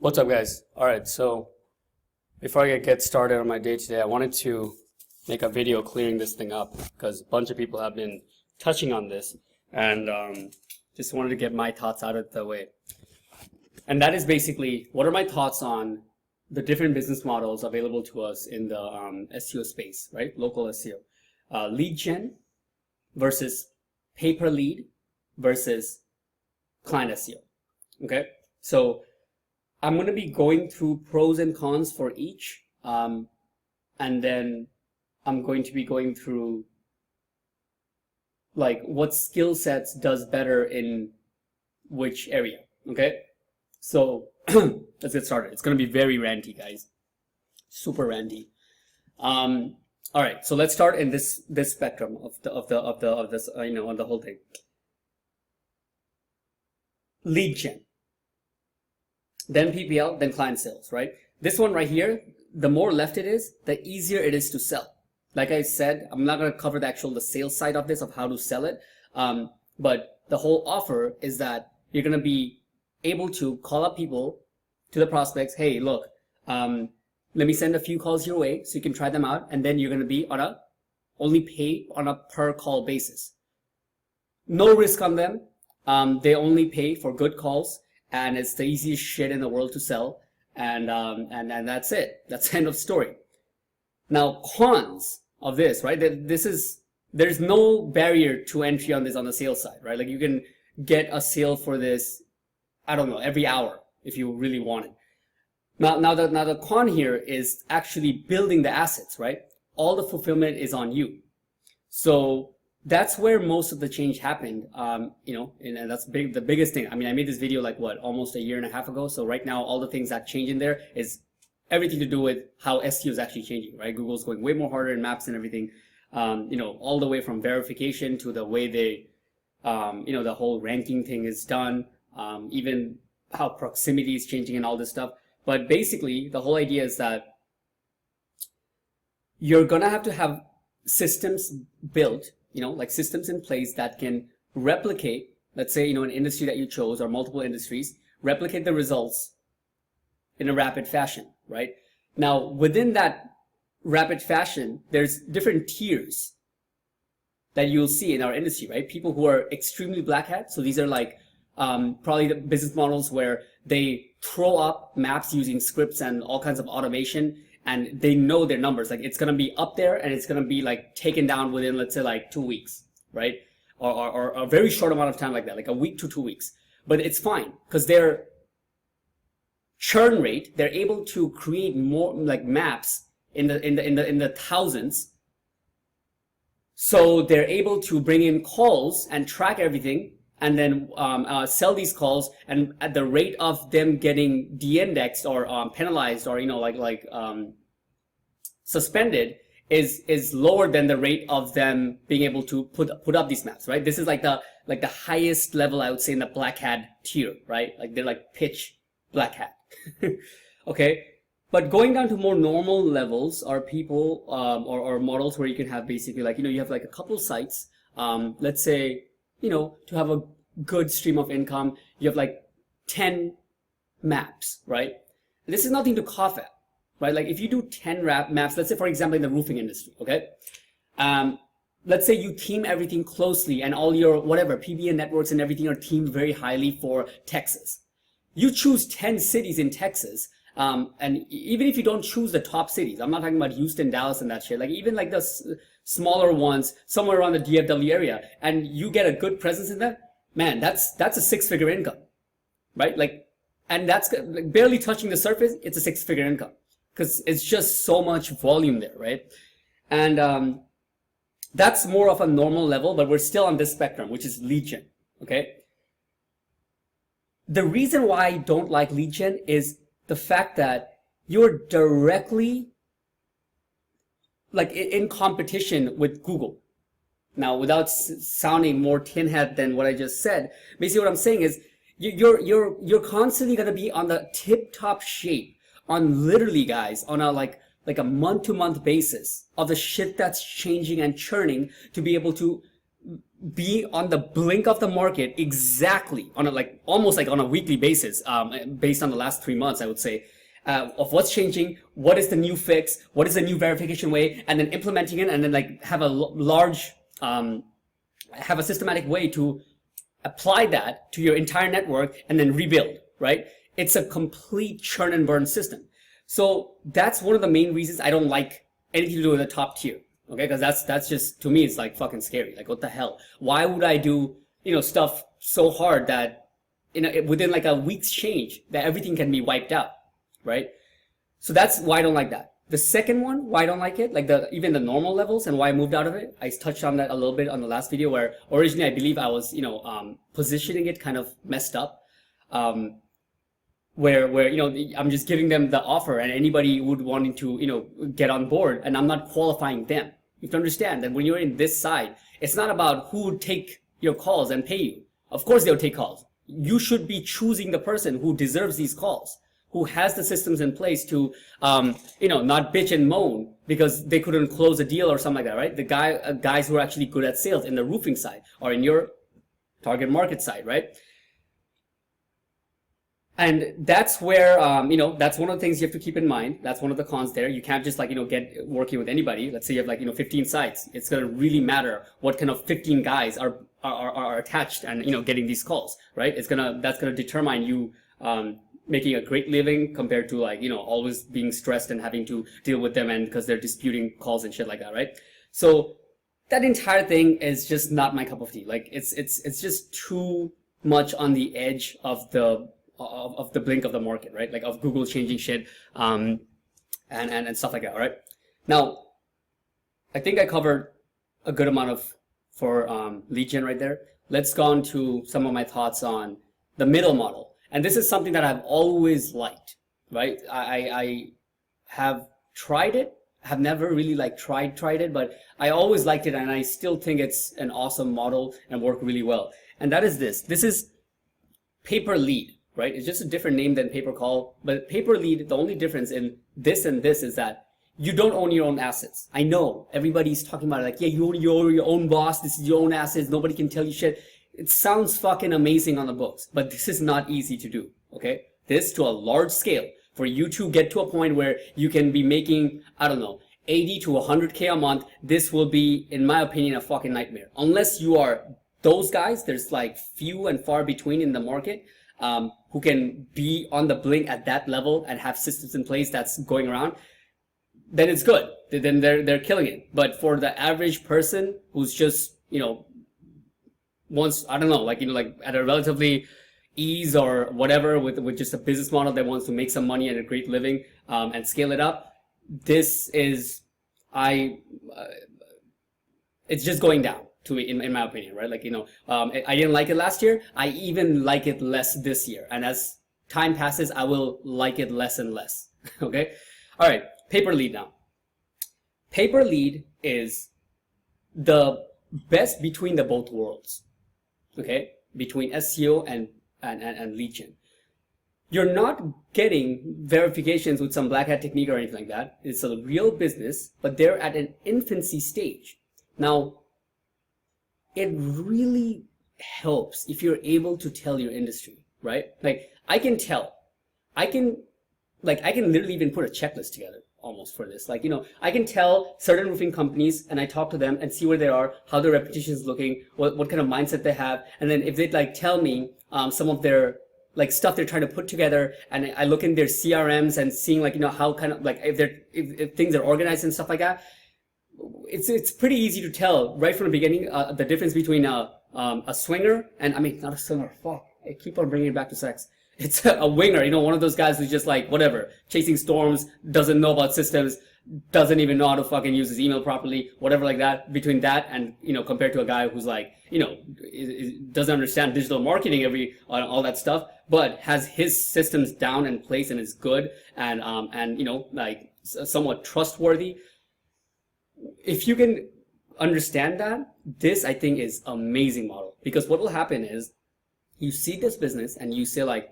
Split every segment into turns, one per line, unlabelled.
What's up, guys? All right, so before I get started on my day today, I wanted to make a video clearing this thing up because a bunch of people have been touching on this, and just wanted to get my thoughts out of the way. And that is basically, what are my thoughts on the different business models available to us in the SEO space, right? Local SEO. Lead gen versus pay-per-lead versus client SEO, okay? So I'm going to be going through pros and cons for each, and then I'm going to be going through like what skill sets does better in which area, okay? So let's get started. It's going to be very ranty, guys, super ranty. All right, so let's start in this spectrum of this on the whole thing. Lead gen, then PPL, then client sales, right? This one right here, the more left it is, the easier it is to sell. Like I said, I'm not going to cover the sales side of this, of how to sell it. But the whole offer is that you're going to be able to call up people, to the prospects, hey, look, let me send a few calls your way so you can try them out. And then you're going to be only pay on a per call basis. No risk on them. They only pay for good calls. And it's the easiest shit in the world to sell, and that's it. That's the end of story. Now, cons of this, right? There's no barrier to entry on this on the sales side, right? Like you can get a sale for this, I don't know, every hour if you really want it. Now the con here is actually building the assets, right? All the fulfillment is on you. So that's where most of the change happened, and that's the biggest thing. I mean, I made this video like almost a year and a half ago. So right now, all the things that change in there is everything to do with how SEO is actually changing, right? Google's going way more harder in maps and everything, all the way from verification to the way they, the whole ranking thing is done, even how proximity is changing and all this stuff. But basically, the whole idea is that you're going to have systems built, like systems in place that can replicate, let's say, an industry that you chose or multiple industries, replicate the results in a rapid fashion, right? Now, within that rapid fashion, there's different tiers that you'll see in our industry, right? People who are extremely black hat. So these are like probably the business models where they throw up maps using scripts and all kinds of automation, and they know their numbers. Like it's going to be up there and it's going to be like taken down within, let's say, like 2 weeks, right? Or a very short amount of time like that, like a week to 2 weeks. But it's fine because their churn rate, they're able to create more like maps in the thousands. So they're able to bring in calls and track everything, and then sell these calls, and at the rate of them getting de-indexed or penalized or suspended is lower than the rate of them being able to put up these maps, right? This is like the highest level, I would say, in the black hat tier, right? Like they're like pitch black hat. Okay, but going down to more normal levels are people or models where you can have basically like you have like a couple sites, let's say, to have a good stream of income, you have like 10 maps, right? And this is nothing to cough at, right? Like if you do 10 maps, let's say, for example, in the roofing industry, okay? Let's say you team everything closely and all your whatever PBN networks and everything are teamed very highly for Texas. You choose 10 cities in Texas, and even if you don't choose the top cities, I'm not talking about Houston, Dallas, and that shit, like even like the smaller ones somewhere around the DFW area, and you get a good presence in that, man, that's a 6-figure income, right? Like, and that's like barely touching the surface. It's a 6-figure income because it's just so much volume there, right? And that's more of a normal level, but we're still on this spectrum, which is lead gen, okay? The reason why I don't like lead gen is the fact that you're directly like in competition with Google. Now, without sounding more tin hat than what I just said, basically what I'm saying is you're constantly going to be on the tip top shape on literally, guys, on a like a month to month basis of the shit that's changing and churning to be able to be on the blink of the market exactly on a almost like on a weekly basis, based on the last 3 months, I would say, of what's changing, what is the new fix, what is the new verification way, and then implementing it, and then like have a large, have a systematic way to apply that to your entire network and then rebuild, right? It's a complete churn and burn system. So that's one of the main reasons I don't like anything to do with the top tier. Okay, because that's just, to me, it's like fucking scary. Like, what the hell? Why would I do, stuff so hard that within like a week's change that everything can be wiped out, right? So that's why I don't like that. The second one, why I don't like it, like even the normal levels, and why I moved out of it, I touched on that a little bit on the last video, where originally I believe I was, positioning it kind of messed up, where I'm just giving them the offer and anybody would wanting to, get on board, and I'm not qualifying them. You have to understand that when you're in this side, it's not about who would take your calls and pay you. Of course they'll take calls. You should be choosing the person who deserves these calls, who has the systems in place to, not bitch and moan because they couldn't close a deal or something like that, right? The guys who are actually good at sales in the roofing side or in your target market side, right? And that's where, that's one of the things you have to keep in mind. That's one of the cons there. You can't just get working with anybody. Let's say you have 15 sites. It's going to really matter what kind of 15 guys are attached and, getting these calls, right? That's going to determine you, making a great living compared to always being stressed and having to deal with them and because they're disputing calls and shit like that, right? So that entire thing is just not my cup of tea. Like it's just too much on the edge of the blink of the market, right? Like of Google changing shit, and stuff like that. All right. Now, I think I covered a good amount for lead gen right there. Let's go on to some of my thoughts on the middle model, and this is something that I've always liked, right? I have tried it, have never really tried it, but I always liked it, and I still think it's an awesome model and work really well. And that is this. This is pay per lead. Right? It's just a different name than pay per call, but pay per lead, the only difference in this and this is that you don't own your own assets. I know everybody's talking about it like, yeah, you're your own boss. This is your own assets. Nobody can tell you shit. It sounds fucking amazing on the books, but this is not easy to do. Okay. This to a large scale for you to get to a point where you can be making, I don't know, 80 to 100K a month. This will be, in my opinion, a fucking nightmare. Unless you are those guys, there's like few and far between in the market. Who can be on the blink at that level and have systems in place that's going around, then it's good. Then they're killing it. But for the average person who's just, wants, I don't know, like at a relatively ease or whatever with just a business model that wants to make some money and a great living, and scale it up, this is, it's just going down. To me, in my opinion, right? I didn't like it last year. I even like it less this year. And as time passes, I will like it less and less. Okay? All right. Pay per lead now. Pay per lead is the best between the both worlds. Okay? Between SEO and lead gen. You're not getting verifications with some black hat technique or anything like that. It's a real business, but they're at an infancy stage. Now, it really helps if you're able to tell your industry, right? Like I can literally even put a checklist together almost for this. I can tell certain roofing companies and I talk to them and see where they are, how their reputation is looking, what kind of mindset they have. And then if they tell me, some of their stuff they're trying to put together, and I look in their CRMs and seeing how kind of if things are organized and stuff like that, it's pretty easy to tell right from the beginning the difference between a swinger and, not a swinger, fuck, I keep on bringing it back to sex. It's a winger, one of those guys who's just whatever, chasing storms, doesn't know about systems, doesn't even know how to fucking use his email properly, whatever like that. Between that and, compared to a guy who's doesn't understand digital marketing all that stuff, but has his systems down in place and is good and somewhat trustworthy. If you can understand that, this I think is amazing model, because what will happen is you see this business and you say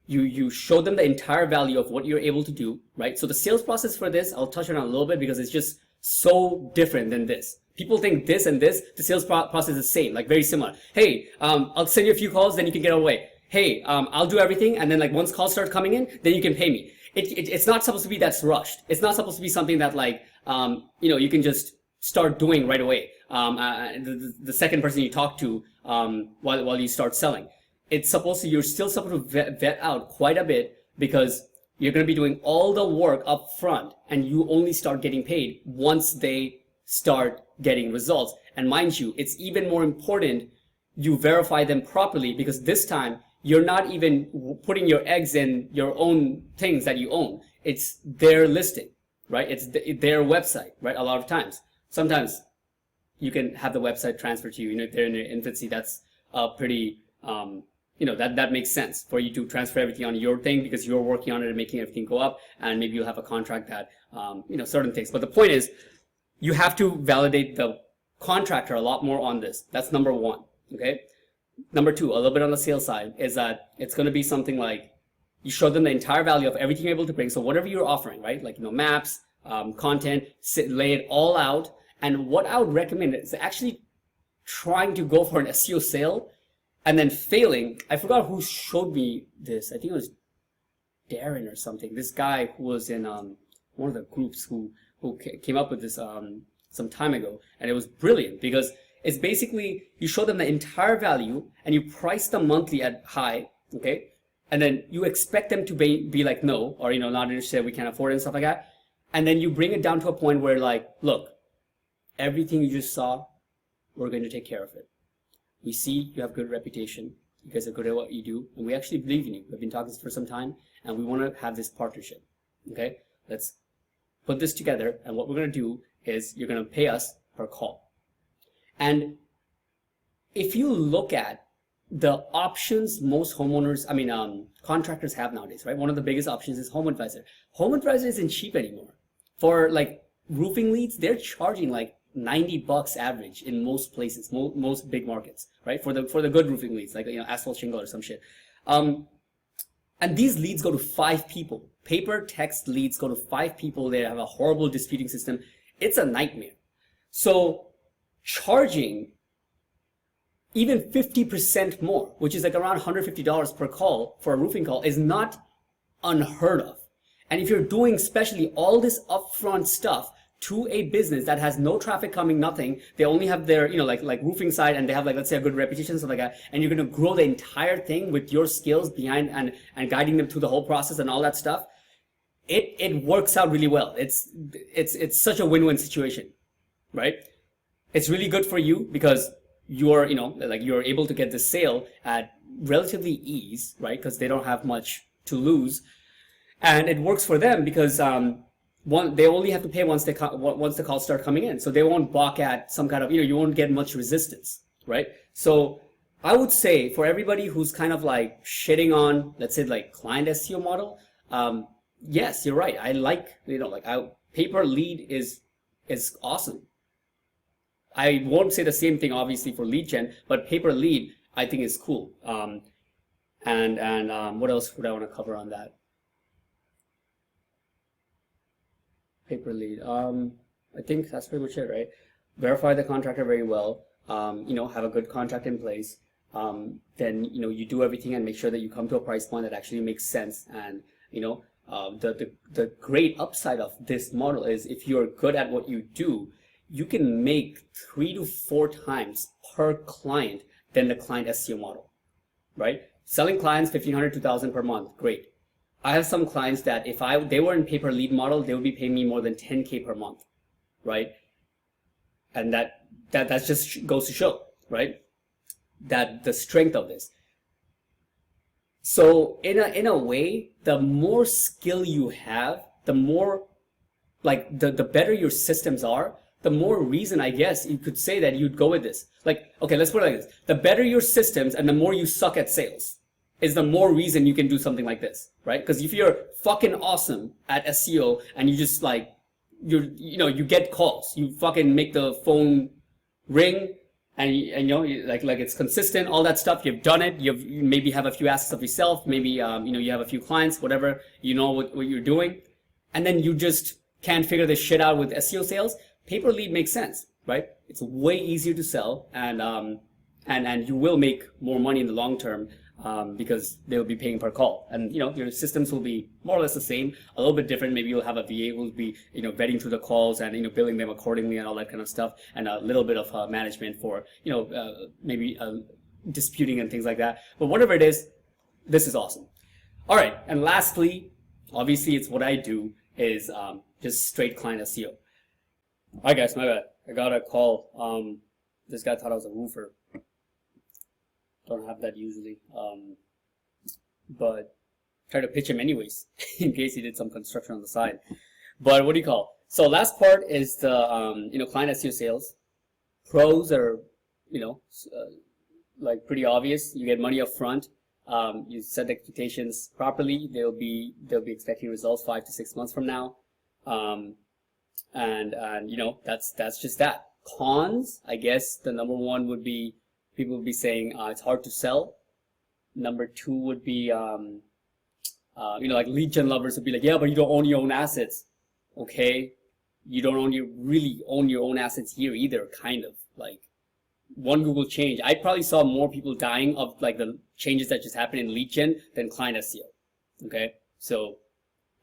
you show them the entire value of what you're able to do, right? So the sales process for this, I'll touch on it a little bit because it's just so different than this. People think this and this, the sales process is the same, like very similar. Hey, I'll send you a few calls, then you can get away. Hey, I'll do everything, and then like once calls start coming in, then you can pay me. It's not supposed to be that's rushed. It's not supposed to be something that like, you can just start doing right away. The second person you talk to while you start selling. You're still supposed to vet out quite a bit, because you're going to be doing all the work up front, and you only start getting paid once they start getting results. And mind you, it's even more important you verify them properly, because this time you're not even putting your eggs in your own things that you own. It's their listing, right? It's their website, right? A lot of times. Sometimes you can have the website transferred to you. If they're in their infancy, that's pretty, that makes sense for you to transfer everything on your thing, because you're working on it and making everything go up, and maybe you'll have a contract that, certain things. But the point is, you have to validate the contractor a lot more on this. That's number one, okay? Number two, a little bit on the sales side, is that it's going to be something like you show them the entire value of everything you're able to bring. So whatever you're offering, right? Like, maps, content, lay it all out. And what I would recommend is actually trying to go for an SEO sale and then failing. I forgot who showed me this. I think it was Darren or something. This guy who was in one of the groups who came up with this some time ago. And it was brilliant, because it's basically you show them the entire value and you price them monthly at high, okay? And then you expect them to be like, no, or, not interested, we can't afford it and stuff like that. And then you bring it down to a point where like, look, everything you just saw, we're going to take care of it. We see you have good reputation. You guys are good at what you do. And we actually believe in you. We've been talking for some time, and we want to have this partnership, okay? Let's put this together. And what we're going to do is you're going to pay us per call. And if you look at the options most contractors have nowadays, right? One of the biggest options is Home Advisor. Home Advisor isn't cheap anymore. For like roofing leads, they're charging like $90 average in most places, most big markets, right? For the good roofing leads, like asphalt shingle or some shit. And these leads go to 5 people. Paper text leads go to 5 people. They have a horrible disputing system. It's a nightmare. So charging even 50% more, which is like around $150 per call for a roofing call, is not unheard of. And if you're doing especially all this upfront stuff to a business that has no traffic coming, nothing, they only have their, like roofing side, and they have like, let's say, a good reputation, stuff like that, and you're going to grow the entire thing with your skills behind and guiding them through the whole process and all that stuff, it works out really well. It's such a win-win situation, right? It's really good for you because you're, you're able to get the sale at relatively ease, right? Because they don't have much to lose. And it works for them because they only have to pay once the calls start coming in. So they won't balk at some kind of, you won't get much resistance, right? So I would say for everybody who's kind of like shitting on, let's say, like client SEO model, yes, you're right. I like, paper lead is awesome. I won't say the same thing, obviously, for lead gen, but pay per lead, I think is cool. What else would I want to cover on that? Pay per lead. I think that's pretty much it, right? Verify the contractor very well. Have a good contract in place. Then you do everything and make sure that you come to a price point that actually makes sense. And the great upside of this model is if you're good at what you do, you can make 3 to 4 times per client than the client SEO model, right? Selling clients $1,500 to $2,000 per month, great. I have some clients that if they were in pay per lead model, they would be paying me more than $10K per month, right? And that just goes to show, right? That the strength of this. So in a way, the more skill you have, the more like the better your systems are, the more reason, I guess, you could say that you'd go with this. Like, okay, let's put it like this. The better your systems and the more you suck at sales is the more reason you can do something like this, right? Because if you're fucking awesome at SEO and you just like, you get calls, you fucking make the phone ring and like it's consistent, all that stuff, you've done it, you maybe have a few assets of yourself, maybe, you have a few clients, whatever, what you're doing. And then you just can't figure this shit out with SEO sales. Pay per lead makes sense, right? It's way easier to sell, and you will make more money in the long term, because they'll be paying per call, and your systems will be more or less the same, a little bit different. Maybe you'll have a VA who will be vetting through the calls and billing them accordingly and all that kind of stuff, and a little bit of management for maybe disputing and things like that. But whatever it is, this is awesome. All right, and lastly, obviously it's what I do is just straight client SEO. All right, guys, my bad. I got a call. This guy thought I was a roofer. Don't have that usually, but try to pitch him anyways in case he did some construction on the side. But what do you call? So last part is the client SEO sales. Pros are like pretty obvious. You get money up front. You set expectations properly. They'll be expecting results 5 to 6 months from now, and that's just that. Cons, I guess the number one would be, people would be saying it's hard to sell. Number two would be like lead gen lovers would be like, yeah, but you don't own your own assets. Okay, you don't really own your own assets here either, kind of. Like, one Google change, I probably saw more people dying of like the changes that just happened in lead gen than client SEO. Okay, so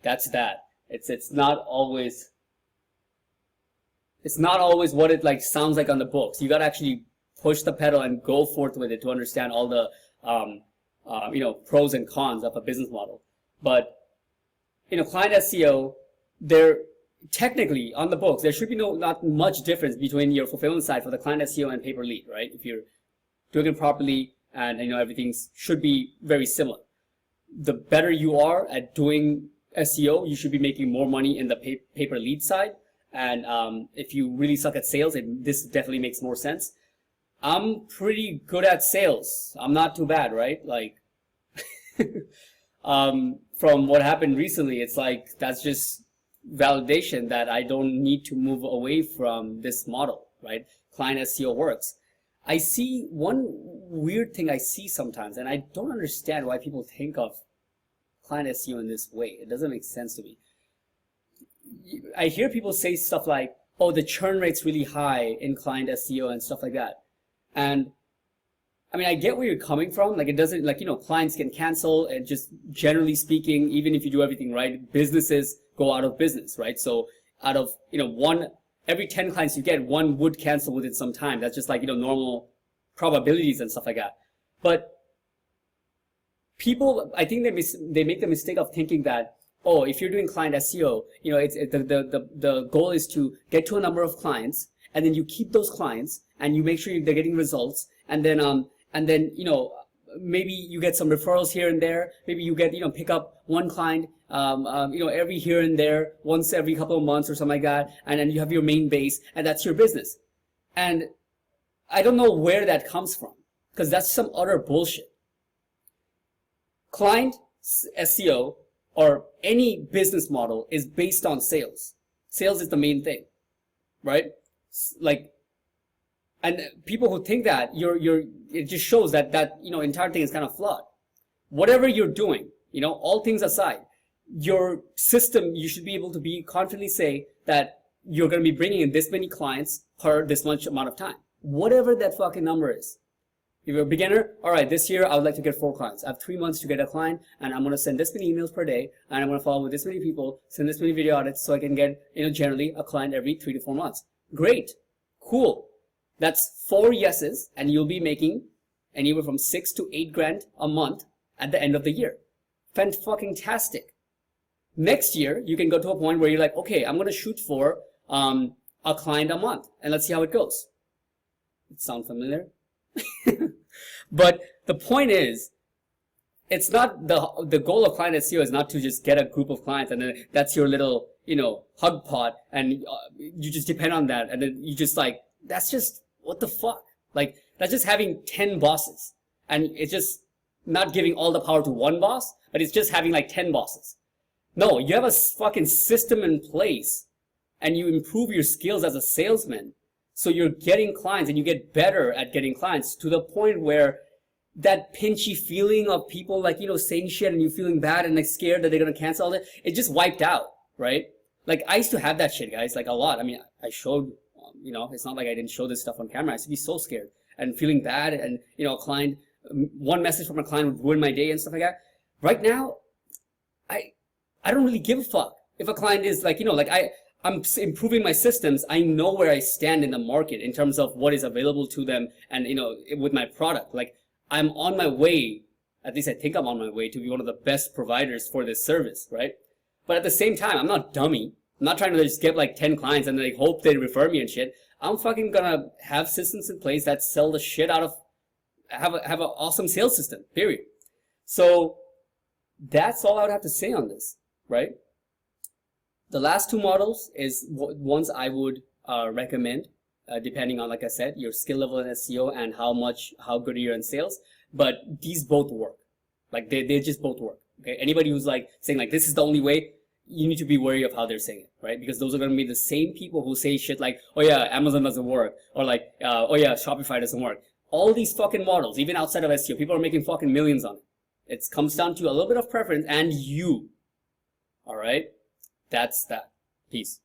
that's that. It's not always what it like sounds like on the books. You got to actually push the pedal and go forth with it to understand all the pros and cons of a business model. But client SEO, they're technically on the books, there should be not much difference between your fulfillment side for the client SEO and pay per lead, right? If you're doing it properly, and everything should be very similar. The better you are at doing SEO, you should be making more money in the pay per lead side. And if you really suck at sales, this definitely makes more sense. I'm pretty good at sales. I'm not too bad, right? Like, from what happened recently, it's like, that's just validation that I don't need to move away from this model, right? Client SEO works. I see one weird thing I see sometimes, and I don't understand why people think of client SEO in this way. It doesn't make sense to me. I hear people say stuff like, oh, the churn rate's really high in client SEO and stuff like that. And I mean, I get where you're coming from. Like, it doesn't, like, clients can cancel, and just generally speaking, even if you do everything right, businesses go out of business, right? So out of, every 10 clients you get, one would cancel within some time. That's just like, normal probabilities and stuff like that. But people, I think they make the mistake of thinking that, oh, if you're doing client SEO, the goal is to get to a number of clients, and then you keep those clients and you make sure they're getting results, and then maybe you get some referrals here and there. Maybe you get pick up one client every here and there, once every couple of months or something like that, and then you have your main base, and that's your business. And I don't know where that comes from, because that's some utter bullshit. Client SEO or any business model is based on sales. Sales is the main thing, right? Like, and people who think that it just shows that entire thing is kind of flawed. Whatever you're doing, all things aside, your system, you should be able to be confidently say that you're going to be bringing in this many clients per this much amount of time, whatever that fucking number is. If you're a beginner, all right, this year I would like to get 4 clients. I have 3 months to get a client, and I'm going to send this many emails per day, and I'm going to follow with this many people, send this many video audits, so I can get generally a client every 3 to 4 months. Great, cool. That's 4 yeses, and you'll be making anywhere from 6 to 8 grand a month at the end of the year. Fan-fucking-tastic. Next year, you can go to a point where you're like, okay, I'm going to shoot for a client a month, and let's see how it goes. It sound familiar? But the point is, it's not the goal of client SEO is not to just get a group of clients and then that's your little hug pot, and you just depend on that, and then you just like, that's just, what the fuck? Like, that's just having 10 bosses, and it's just not giving all the power to one boss, but it's just having like 10 bosses. No, you have a fucking system in place, and you improve your skills as a salesman. So you're getting clients, and you get better at getting clients to the point where that pinchy feeling of people like, saying shit and you feeling bad and like scared that they're going to cancel it just wiped out, right? Like, I used to have that shit, guys, like a lot. I mean, I showed it's not like I didn't show this stuff on camera. I used to be so scared and feeling bad, and a client, one message from a client would ruin my day and stuff like that. Right now, I don't really give a fuck if a client is like, I'm improving my systems. I know where I stand in the market in terms of what is available to them, and with my product, like I'm on my way. At least I think I'm on my way to be one of the best providers for this service, right? But at the same time, I'm not dummy. I'm not trying to just get like 10 clients and like hope they refer me and shit. I'm fucking gonna have systems in place that sell the shit out of, have an awesome sales system, period. So that's all I would have to say on this, right? The last two models is ones I would recommend, depending on, like I said, your skill level in SEO and how good you're in sales. But these both work. Like they just both work. Okay. Anybody who's like saying like this is the only way, you need to be wary of how they're saying it, right? Because those are going to be the same people who say shit like, oh yeah, Amazon doesn't work, or like, oh yeah, Shopify doesn't work. All these fucking models, even outside of SEO, people are making fucking millions on it. It comes down to a little bit of preference and you. All right. That's that. Peace.